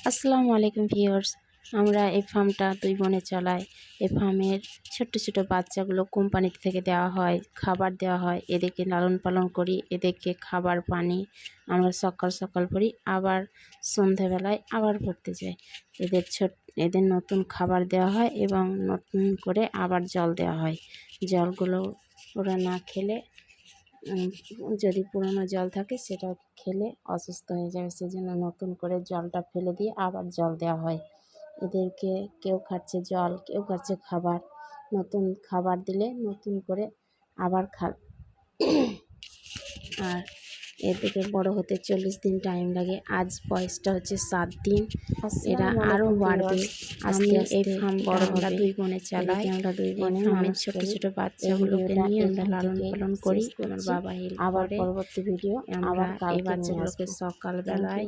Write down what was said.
আসসালামু আলাইকুম ভিউয়ার্স। আমরা এই ফার্মটা 2 বোনে চালাই। এই ফার্মের ছোট্ট ছোট বাচ্চাগুলো কোম্পানি থেকে দেওয়া হয়, খাবার দেওয়া হয়। এদেরকে লালন পালন করি, এদেরকে খাবার পানি আমরা সকাল সকাল ভরি, আবার সন্ধ্যাবেলায় আবার ভরতে যাই। এদের নতুন খাবার দেওয়া হয় এবং নতুন করে আবার জল দেওয়া হয়। জলগুলো ওরা না খেলে যদি পুরনো জল থাকে সেটা খেলে অসুস্থ হয়ে যাবে, সেজন্য নতুন করে জলটা ফেলে দিয়ে আবার জল দেওয়া হয়। এদেরকে কেউ খাচ্ছে জল, কেউ খাচ্ছে খাবার। নতুন খাবার দিলে নতুন করে আবার আর এদেরকে বড় হতে 40 দিন টাইম লাগে। আজ বয়সটা হচ্ছে 7 দিন। এরা আরও বাড়বে আস্তে আস্তে। এই ফার্ম বড় আমরা 2 বোনে চালাই। আমরা 2 বোনে ফার্মের ছোট ছোট বাচ্চাগুলোকে নিয়ে আমরা লালন পালন করি। আমার বাবা হেল্প করে। পরবর্তী ভিডিও আমরা এই বাচ্চাগুলোকে সকালবেলায়